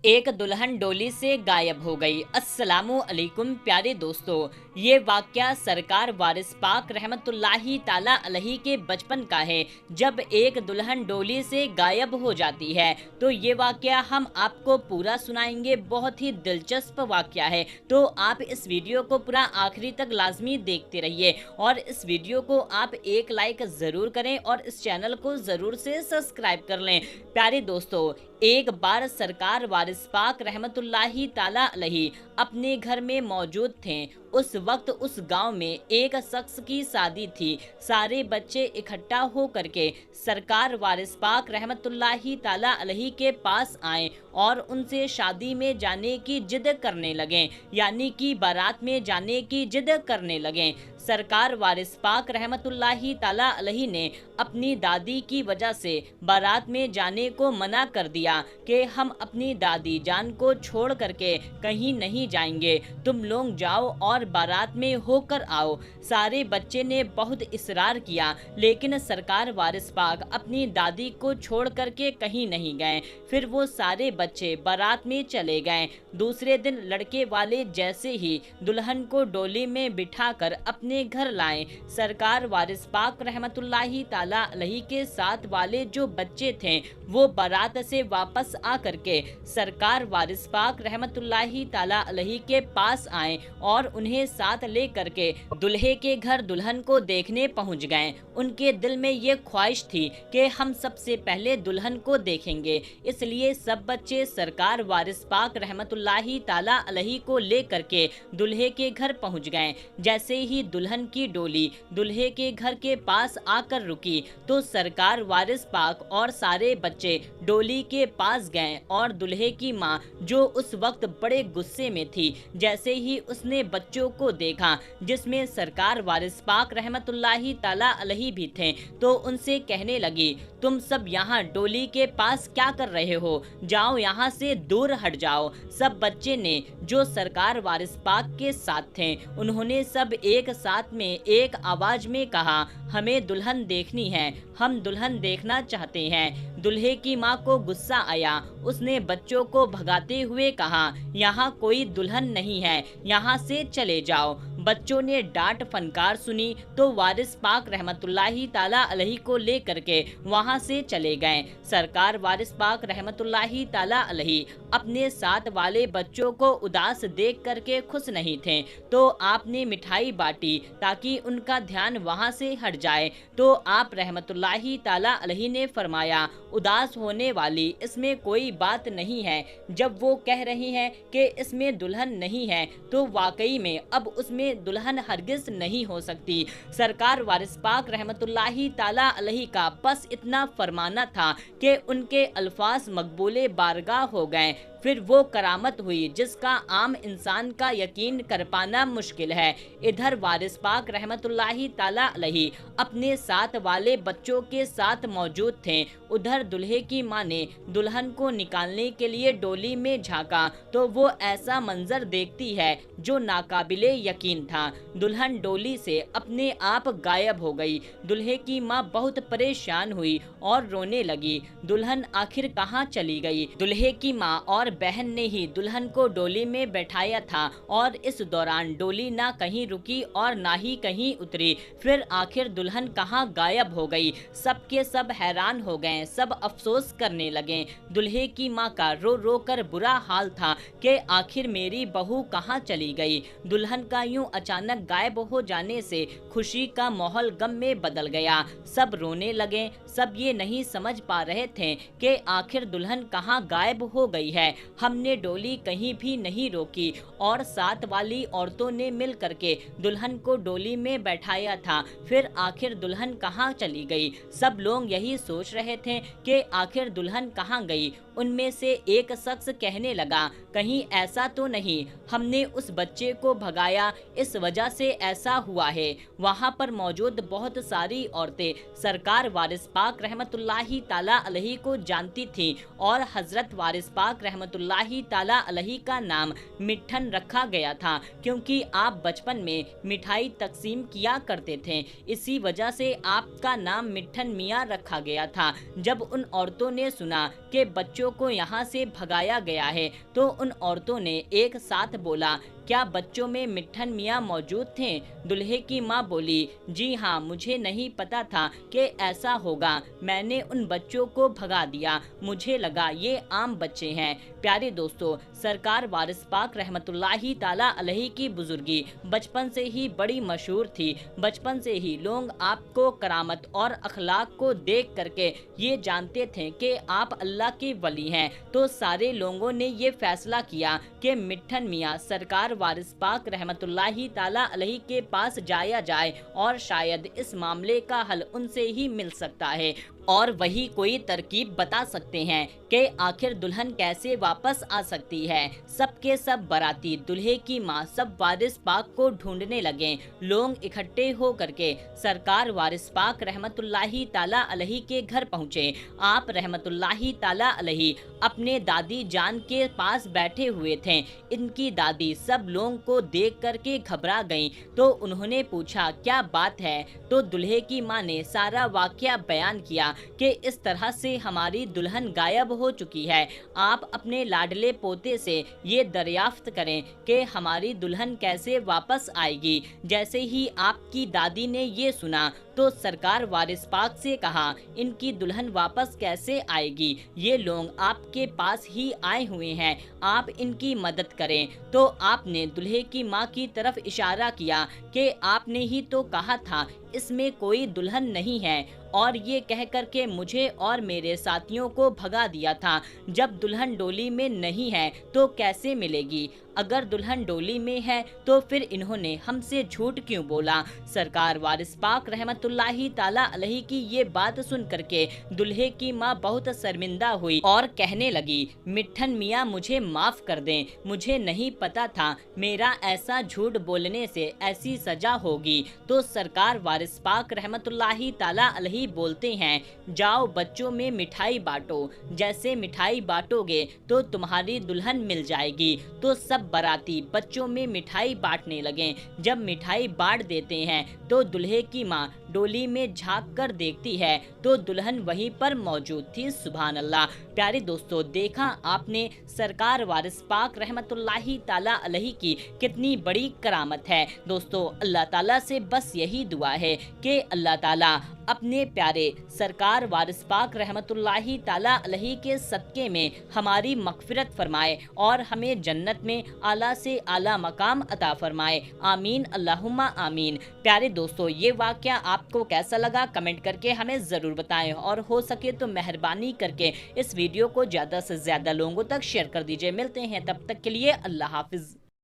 एक दुल्हन डोली से गायब हो गई। अस्सलामु अलैकुम प्यारे दोस्तों, ये वाकया सरकार वारिस पाक रहमतुल्लाही ताला अलैही के बचपन का है। जब एक दुल्हन डोली से गायब हो जाती है तो ये वाकया हम आपको पूरा सुनाएंगे। बहुत ही दिलचस्प वाकया है, तो आप इस वीडियो को पूरा आखिरी तक लाजमी देखते रहिए और इस वीडियो को आप एक लाइक ज़रूर करें और इस चैनल को ज़रूर से सब्सक्राइब कर लें। प्यारे दोस्तों, एक बार सरकार वारिस पाक रहमतुल्लाही ताला अलैही अपने घर में मौजूद थे। उस वक्त उस गांव में एक शख्स की शादी थी। सारे बच्चे इकट्ठा हो करके सरकार वारिस पाक रहमतुल्लाही ताला अलैही के पास आए और उनसे शादी में जाने की जिद करने लगे, यानी कि बारात में जाने की जिद करने लगे। सरकार वारिस पाक रहमतुल्लाही ताला अलैही ने अपनी दादी की वजह से बारात में जाने को मना कर दिया कि हम अपनी दादी जान को छोड़ करके कहीं नहीं जाएंगे, तुम लोग जाओ और बारात में होकर आओ। सारे बच्चे ने बहुत इसरार किया, लेकिन सरकार वारिस पाक अपनी दादी को छोड़ करके कहीं नहीं गए। फिर वो सारे बच्चे बारात में चले गए। दूसरे दिन लड़के वाले जैसे ही दुल्हन को डोली में बिठाकर अपने घर लाए, सरकार वारिस पाक रहमतुल्लाही ताला अलैही के साथ वाले जो बच्चे थे वो बारात से वापस आ करके सरकार वारिस पाक रहमतुल्लाही ताला अलैही के पास आए और उन्हें साथ ले करके दुल्हे के घर दुल्हन को देखने पहुंच गए। उनके दिल में ये ख्वाहिश थी कि हम सबसे पहले दुल्हन को देखेंगे, इसलिए सब बच्चे सरकार वारिस पाक रहमतुल्लाही ताला अलैही को ले करके दुल्हे के घर पहुंच गए। जैसे ही दुल्हन की डोली दुल्हे के घर के पास आकर रुकी तो सरकार वारिस पाक और सारे बच्चे डोली के पास गए और दुल्हे की माँ, जो उस वक्त बड़े गुस्से में थी, जैसे ही उसने बच्चों को देखा जिसमें सरकार वारिस पाक रहमतुल्लाही ताला अलैही भी थे, तो उनसे कहने लगी, तुम सब यहाँ डोली के पास क्या कर रहे हो, जाओ यहाँ से दूर हट जाओ। सब बच्चे ने जो सरकार वारिस पाक के साथ थे उन्होंने सब एक साथ में एक आवाज में कहा, हमें दुल्हन देखनी है, हम दुल्हन देखना चाहते हैं। दुल्हे की माँ को गुस्सा आया, उसने बच्चों को भगाते हुए कहा, यहाँ कोई दुल्हन नहीं है, यहाँ से चले जाओ। बच्चों ने डांट फनकार सुनी तो वारिस पाक रहमतुल्लाही ताला अलैही को ले करके वहाँ से चले गए। सरकार वारिस पाक रहमतुल्लाही ताला अलैही अपने साथ वाले बच्चों को उदास देख करके खुश नहीं थे, तो आपने मिठाई बांटी ताकि उनका ध्यान वहाँ से हट जाए। तो आप रहमतुल्लाही ताला अलैही ने फरमाया, उदास होने वाली इसमें कोई बात नहीं है। जब वो कह रही हैं कि इसमें दुल्हन नहीं है तो वाकई में अब उसमें दुल्हन हरगिज नहीं हो सकती। सरकार वारिस पाक रहमतुल्लाही ताला अलैही का बस इतना फरमाना था कि उनके अल्फाज मकबूले बारगाह हो गए। फिर वो करामत हुई जिसका आम इंसान का यकीन कर पाना मुश्किल है। इधर वारिस पाक रहमतुल्लाही ताला अलैही अपने साथ वाले बच्चों के साथ मौजूद थे। उधर दुल्हे की माँ ने दुल्हन को निकालने के लिए डोली में झांका तो वो ऐसा मंजर देखती है जो नाकाबिले यकीन था। दुल्हन डोली से अपने आप गायब हो गई। दुल्हे की माँ बहुत परेशान हुई और रोने लगी, दुल्हन आखिर कहाँ चली गई। दुल्हे की माँ और बहन ने ही दुल्हन को डोली में बैठाया था और इस दौरान डोली ना कहीं रुकी और ना ही कहीं उतरी। फिर आखिर दुल्हन कहाँ गायब हो गई। सब के सब हैरान हो गए, सब अफसोस करने लगे। दुल्हे की माँ का रो रो कर बुरा हाल था कि आखिर मेरी बहू कहाँ चली गई। दुल्हन का यूं अचानक गायब हो जाने से खुशी का माहौल गम में बदल गया। सब रोने लगे। सब ये नहीं समझ पा रहे थे कि आखिर दुल्हन कहाँ गायब हो गई है। हमने डोली कहीं भी नहीं रोकी और साथ वाली औरतों ने मिल करके दुल्हन को डोली में बैठाया था, फिर आखिर दुल्हन कहाँ चली गई। सब लोग यही सोच रहे थे कि आखिर दुल्हन कहाँ गई। उनमें से एक शख्स कहने लगा, कहीं ऐसा तो नहीं हमने उस बच्चे को भगाया, इस वजह से ऐसा हुआ है। वहाँ पर मौजूद बहुत सारी औरतें सरकार वारिस पाक रहमतुल्लाही ताला अलैही को जानती थी और हजरत वारिस पाक रहमतुल्लाही ताला अलैही का नाम मिठन रखा गया था, क्योंकि आप बचपन में मिठाई तकसीम किया करते थे, इसी वजह से आपका नाम मिठन मियाँ रखा गया था। जब उन औरतों ने सुना कि बच्चों बच्चों को यहाँ से भगाया गया है। तो उन औरतों ने एक साथ बोला, क्या बच्चों में मिट्ठन मियाँ मौजूद थे? दुल्हे की माँ बोली, जी हाँ, मुझे नहीं पता था कि ऐसा होगा, मैंने उन बच्चों को भगा दिया, मुझे लगा ये आम बच्चे हैं। प्यारे दोस्तों, सरकार वारिस पाक रहमतुल्लाही ताला अलैहि की बुजुर्गी बचपन से ही बड़ी मशहूर थी। बचपन से ही लोग आपको करामत और अखलाक को देख करके ये जानते थे कि आप अल्लाह के वली हैं। तो सारे लोगों ने ये फैसला किया कि मिट्ठन मियाँ सरकार वारिस पाक रहमतुल्लाही ताला अलैहि के पास जाया जाए और शायद इस मामले का हल उनसे ही मिल सकता है और वही कोई तरकीब बता सकते हैं कि आखिर दुल्हन कैसे वापस आ सकती है। सबके सब बाराती, दुल्हे की माँ, सब वारिस पाक को ढूंढने लगे। लोग इकट्ठे हो करके सरकार वारिस पाक रहमतुल्लाही ताला अलैहि के घर पहुँचे। आप रहमतुल्लाही ताला अलैहि अपने दादी जान के पास बैठे हुए थे। इनकी दादी सब लोगों को देख करके घबरा गईं। तो उन्होंने पूछा, क्या बात है? तो दुल्हे की माँ ने सारा वाकया बयान किया कि इस तरह से हमारी दुल्हन गायब हो चुकी है। आप अपने लाडले पोते से ये दरियाफ्त करें कि हमारी दुल्हन कैसे वापस आएगी। जैसे ही आपकी दादी ने ये सुना तो सरकार वारिस पाक से कहा, इनकी दुल्हन वापस कैसे आएगी? ये लोग आपके पास ही आए हुए हैं, आप इनकी मदद करें। तो आपने दुल्हे की माँ की तरफ इशारा किया कि आपने ही तो कहा था इसमें कोई दुल्हन नहीं है और ये कह करके मुझे और मेरे साथियों को भगा दिया था। जब दुल्हन डोली में नहीं है तो कैसे मिलेगी? अगर दुल्हन डोली में है तो फिर इन्होंने हमसे झूठ क्यों बोला? सरकार वारिस पाक रहमतुल्लाही ताला अलैहि की ये बात सुन करके दुल्हे की माँ बहुत शर्मिंदा हुई और कहने लगी, मिट्ठन मियाँ मुझे माफ कर दें, मुझे नहीं पता था मेरा ऐसा झूठ बोलने से ऐसी सजा होगी। तो सरकार वारिस पाक रहमतुल्लाही ताला अलैहि बोलते हैं, जाओ बच्चों में मिठाई बांटो, जैसे मिठाई बांटोगे तो तुम्हारी दुल्हन मिल जाएगी। तो सब बाराती बच्चों में मिठाई बांटने लगे। जब मिठाई बांट देते हैं तो दुल्हे की माँ डोली में झांक कर देखती है तो दुल्हन वहीं पर मौजूद थी। सुभान अल्लाह। प्यारे दोस्तों, देखा आपने सरकार वारिस पाक रहमतुल्लाही ताला अलैहि की कितनी बड़ी करामत है। दोस्तों, अल्लाह ताला से बस यही दुआ है कि अल्लाह ताला अपने प्यारे सरकार वारिस पाक रहमतुल्लाही ताला अलैहि के सदके में हमारी मगफिरत फरमाए और हमें जन्नत में आला से आला मकाम अता फरमाए। आमीन अल्लाहुम्मा आमीन। प्यारे दोस्तों, ये वाकया आपको कैसा लगा कमेंट करके हमें ज़रूर बताएं और हो सके तो मेहरबानी करके इस वीडियो को ज़्यादा से ज़्यादा लोगों तक शेयर कर दीजिए। मिलते हैं तब तक के लिए, अल्लाह हाफिज़।